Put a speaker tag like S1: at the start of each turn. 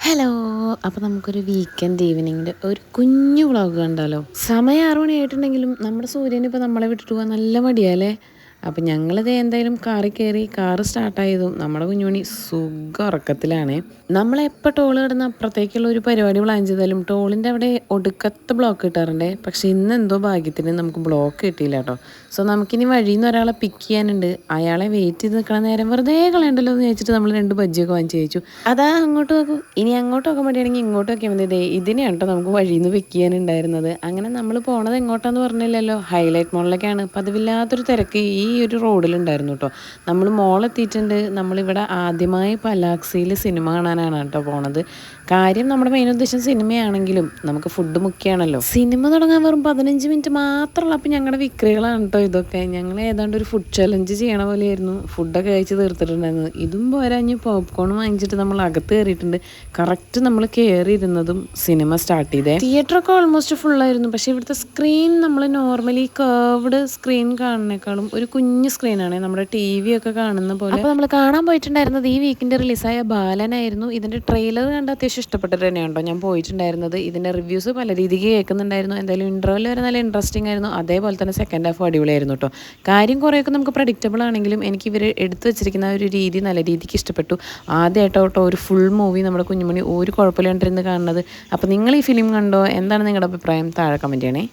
S1: Hello. അപ്പോൾ നമുക്കൊരു weekend ഈവനിങ്ങിൻ്റെ ഒരു കുഞ്ഞു വ്ളോഗ് കണ്ടാലോ? സമയം 6 മണിയായിട്ടുണ്ടെങ്കിലും നമ്മുടെ സൂര്യൻ ഇപ്പോൾ നമ്മളെ വിട്ടിട്ട് പോകാൻ നല്ല മടിയാല്ലേ. അപ്പം ഞങ്ങളിത് എന്തായാലും കാറിൽ കയറി, കാറ് സ്റ്റാർട്ടായതും നമ്മുടെ കുഞ്ഞുമണി സുഖം ഉറക്കത്തിലാണ്. നമ്മളെപ്പോൾ ടോൾ കിടന്ന് അപ്പുറത്തേക്കുള്ള ഒരു പരിപാടി പ്ലാൻ ചെയ്താലും ടോളിൻ്റെ അവിടെ ഒടുക്കത്തെ ബ്ലോക്ക് കിട്ടാറുണ്ട്. പക്ഷേ ഇന്ന് എന്തോ ഭാഗ്യത്തിന് നമുക്ക് ബ്ലോക്ക് കിട്ടിയില്ല കേട്ടോ. സോ നമുക്കിനി വഴിയിൽ നിന്ന് ഒരാളെ പിക്ക് ചെയ്യാനുണ്ട്. അയാളെ വെയിറ്റ് ചെയ്ത് നിൽക്കണ നേരം വെറുതെ കളയണ്ടല്ലോ എന്ന് ചോദിച്ചിട്ട് നമ്മൾ 2 ബജ്ജിയൊക്കെ വാങ്ങിച്ച് കഴിച്ചു. അതാ അങ്ങോട്ട് നോക്കൂ. ഇനി അങ്ങോട്ട് നോക്കാൻ വേണ്ടിയാണെങ്കിൽ ഇങ്ങോട്ട് നോക്കിയാൽ മതി. ഇതിനെയാണ് കേട്ടോ നമുക്ക് വഴിയിൽ നിന്ന് പിക്ക് ചെയ്യാനുണ്ടായിരുന്നത്. അങ്ങനെ നമ്മൾ പോണത് എങ്ങോട്ടാന്ന് പറഞ്ഞില്ലല്ലോ. ഹൈലൈറ്റ് മോളിലേക്കാണ്. പതിവില്ലാത്തൊരു തിരക്ക് ഈ ഒരു റോഡിലുണ്ടായിരുന്നു കേട്ടോ. നമ്മൾ മോളെത്തിയിട്ടുണ്ട്. നമ്മളിവിടെ ആദ്യമായി പലാക്സിയിൽ സിനിമ കാണാനാണ് കേട്ടോ പോണത്. കാര്യം നമ്മുടെ മെയിൻ ഉദ്ദേശം സിനിമയാണെങ്കിലും നമുക്ക് ഫുഡ് മുഖ്യമാണല്ലോ. സിനിമ തുടങ്ങാൻ വെറും 15 മിനിറ്റ് മാത്രമുള്ള അപ്പോൾ ഞങ്ങളുടെ വിക്രികളാണ് കേട്ടോ ഇതൊക്കെ. ഞങ്ങൾ ഏതാണ്ട് ഒരു ഫുഡ് ചലഞ്ച് ചെയ്യണ പോലെയായിരുന്നു ഫുഡൊക്കെ കഴിച്ച് തീർത്തിട്ടുണ്ടായിരുന്നത്. ഇതും പോരാഞ്ഞ് പോപ്കോൺ വാങ്ങിച്ചിട്ട് നമ്മൾ അകത്ത് കയറിയിട്ടുണ്ട്. കറക്റ്റ് നമ്മൾ കയറിയിരുന്നതും സിനിമ സ്റ്റാർട്ട് ചെയ്തേ. തിയേറ്ററൊക്കെ ഓൾമോസ്റ്റ് ഫുള്ളായിരുന്നു. പക്ഷേ ഇവിടുത്തെ സ്ക്രീൻ നമ്മൾ നോർമലി കർവ്ഡ് സ്ക്രീൻ കാണുന്നേക്കാളും ഒരു കുഞ്ഞ് സ്ക്രീനാണ്, നമ്മുടെ TV ഒക്കെ കാണുന്ന പോലെ. അപ്പോൾ നമ്മൾ കാണാൻ പോയിട്ടുണ്ടായിരുന്നത് ഈ വീക്കിൻ്റെ റിലീസായ ബാലനായിരുന്നു. ഇതിൻ്റെ ട്രെയിലർ കണ്ട് അത്യാവശ്യം ഇഷ്ടപ്പെട്ടിട്ട് തന്നെയാണ് കേട്ടോ ഞാൻ പോയിട്ടുണ്ടായിരുന്നത്. ഇതിൻ്റെ റിവ്യൂസ് പല രീതിക്ക് കേൾക്കുന്നുണ്ടായിരുന്നു. എന്തായാലും ഇൻ്റർവെൽ വരെ നല്ല ഇൻട്രസ്റ്റിംഗ് ആയിരുന്നു. അതേപോലെ തന്നെ സെക്കൻഡ് ഹാഫ് അടിപൊളിയായിരുന്നു കേട്ടോ. കാര്യം കുറേയൊക്കെ നമുക്ക് പ്രഡിക്റ്റബിൾ ആണെങ്കിലും എനിക്ക് ഇവർ എടുത്തു വെച്ചിരിക്കുന്ന ഒരു രീതി നല്ല രീതിക്ക് ഇഷ്ടപ്പെട്ടു. ആദ്യമായിട്ടോ കേട്ടോ ഒരു ഫുൾ മൂവി നമ്മുടെ കുഞ്ഞുമണി ഒരു കുഴപ്പമില്ലാണ്ടിരുന്ന് കാണുന്നത്. അപ്പോൾ നിങ്ങൾ ഈ ഫിലിം കണ്ടോ? എന്താണ് നിങ്ങളുടെ അഭിപ്രായം? താഴെ കമൻറ്റ് ചെയ്യണേ.